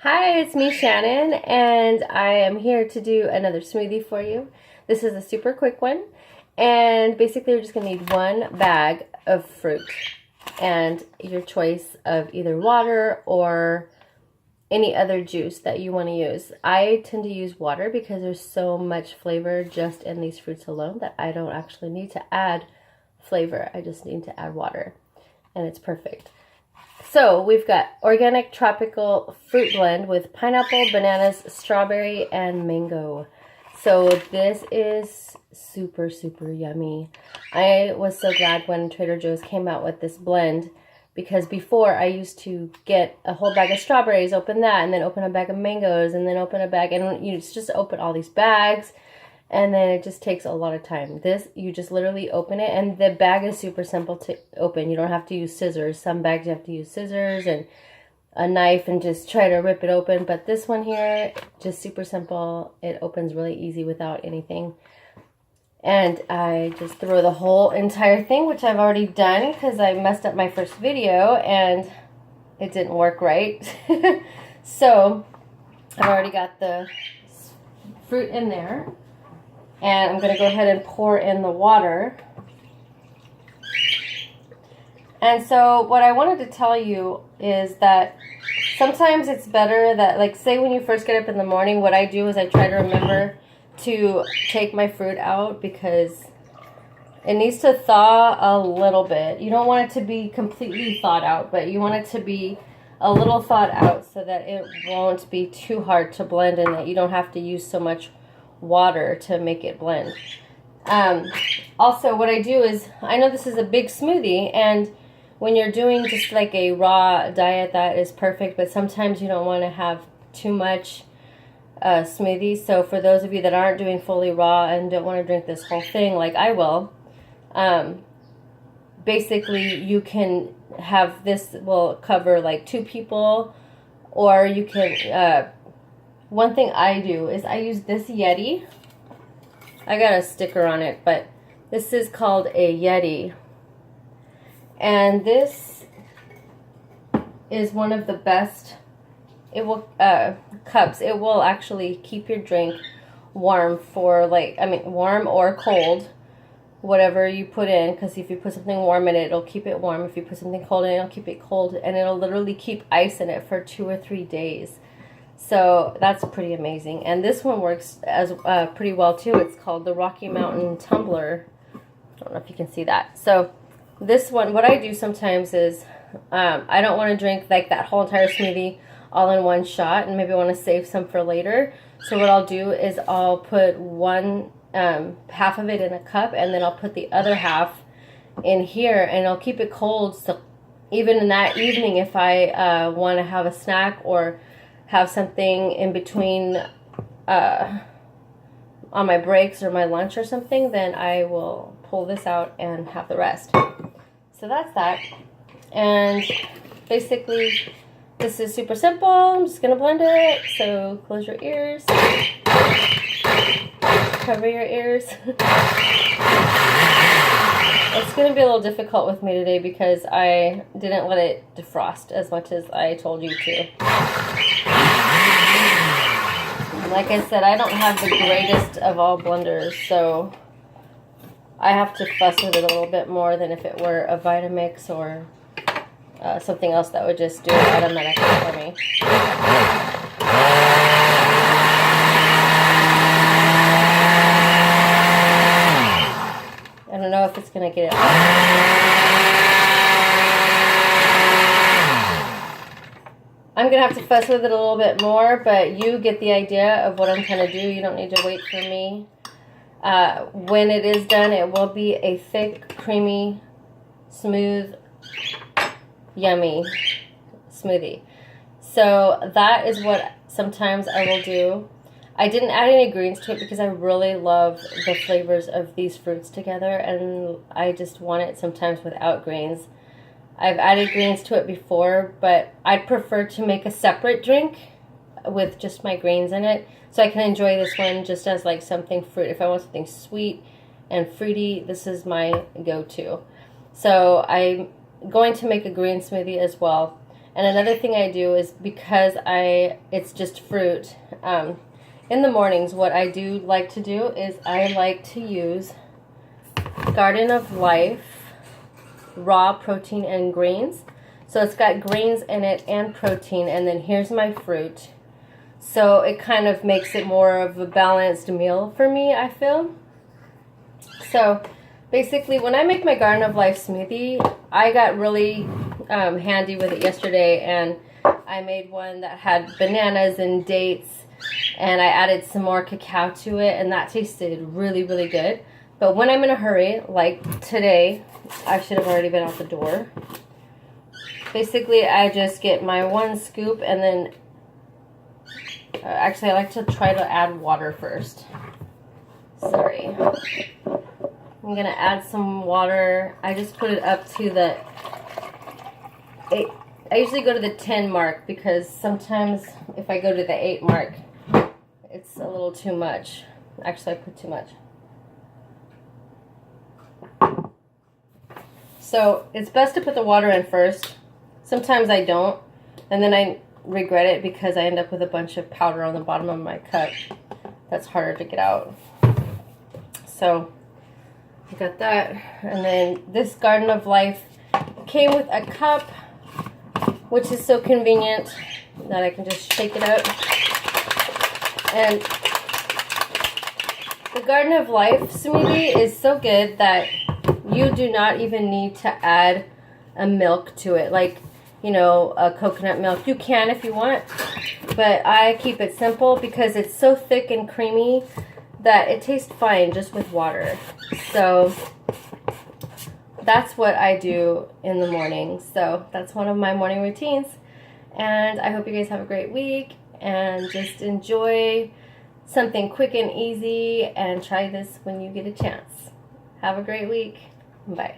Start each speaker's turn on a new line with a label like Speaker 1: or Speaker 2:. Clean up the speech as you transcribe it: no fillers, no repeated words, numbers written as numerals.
Speaker 1: Hi, it's me, Shannon, and I am here to do another smoothie for you. This is a super quick one, and basically we're just going to need one bag of fruit and your choice of either water or any other juice that you want to use. I tend to use water because there's so much flavor just in these fruits alone that I don't actually need to add flavor. I just need to add water, and it's perfect. So we've got organic tropical fruit blend with pineapple, bananas, strawberry, and mango. So this is super, super yummy. I was so glad when Trader Joe's came out with this blend because before I used to get a whole bag of strawberries, open that, and then open a bag of mangoes, and then open a bag, and you just open all these bags, and then it just takes a lot of time. This, you just literally open it, and the bag is super simple to open. You don't have to use scissors. Some bags you have to use scissors and a knife and just try to rip it open. But this one here, just super simple. It opens really easy without anything. And I just throw the whole entire thing, which I've already done because I messed up my first video and it didn't work right. So I've already got the fruit in there. And I'm going to go ahead and pour in the water. And so what I wanted to tell you is that sometimes it's better that, like, say when you first get up in the morning, what I do is I try to remember to take my fruit out because it needs to thaw a little bit. You don't want it to be completely thawed out, but you want it to be a little thawed out so that it won't be too hard to blend and that you don't have to use so much water to make it blend. Also, what I do is, I know this is a big smoothie, and when you're doing just like a raw diet, that is perfect, but sometimes you don't want to have too much smoothie. So for those of you that aren't doing fully raw and don't want to drink this whole thing like I will, basically you can have this will cover like 2 people, or you can one thing I do is I use this Yeti. I got a sticker on it, but this is called a Yeti. And this is one of the best, it will, cups. It will actually keep your drink warm for warm or cold, whatever you put in, because if you put something warm in it, it'll keep it warm. If you put something cold in it, it'll keep it cold, and it'll literally keep ice in it for 2 or 3 days. So that's pretty amazing. And this one works as pretty well too. It's called the Rocky Mountain Tumbler. I don't know if you can see that. So this one, what I do sometimes is I don't want to drink like that whole entire smoothie all in one shot, and maybe I want to save some for later. So what I'll do is I'll put one half of it in a cup, and then I'll put the other half in here, and I'll keep it cold. So even in that evening, if I want to have a snack or have something in between on my breaks or my lunch or something, then I will pull this out and have the rest. So that's that. And basically, this is super simple. I'm just going to blend it. So close your ears. Cover your ears. It's going to be a little difficult with me today because I didn't let it defrost as much as I told you to. Like I said, I don't have the greatest of all blenders, so I have to fuss with it a little bit more than if it were a Vitamix or something else that would just do it automatically for me. I don't know if it's going to get it. I'm going to have to fuss with it a little bit more, but you get the idea of what I'm trying to do. You don't need to wait for me. When it is done, it will be a thick, creamy, smooth, yummy smoothie. So that is what sometimes I will do. I didn't add any greens to it because I really love the flavors of these fruits together, and I just want it sometimes without greens. I've added greens to it before, but I'd prefer to make a separate drink with just my greens in it, so I can enjoy this one just as like something fruit. If I want something sweet and fruity, this is my go-to. So I'm going to make a green smoothie as well, And another thing I do is because it's just fruit. In the mornings, what I do like to do is I like to use Garden of Life raw protein and greens. So it's got greens in it and protein, and then here's my fruit. So it kind of makes it more of a balanced meal for me, I feel. So basically, when I make my Garden of Life smoothie, I got really handy with it yesterday, and I made one that had bananas and dates, and I added some more cacao to it, and that tasted really, really good. But when I'm in a hurry, like today, I should have already been out the door. Basically, I just get my 1 scoop, and then actually I like to try to add water first. Sorry. I'm gonna add some water. I just put it up to the 8. I usually go to the 10 mark because sometimes if I go to the 8 mark, it's a little too much. Actually, I put too much. So it's best to put the water in first. Sometimes I don't, and then I regret it because I end up with a bunch of powder on the bottom of my cup. That's harder to get out. So I got that, and then this Garden of Life came with a cup, which is so convenient that I can just shake it up. And the Garden of Life smoothie is so good that you do not even need to add a milk to it, like, you know, a coconut milk. You can if you want, but I keep it simple because it's so thick and creamy that it tastes fine just with water. So that's what I do in the morning. So that's one of my morning routines. And I hope you guys have a great week and just enjoy something quick and easy, and try this when you get a chance. Have a great week. Bye.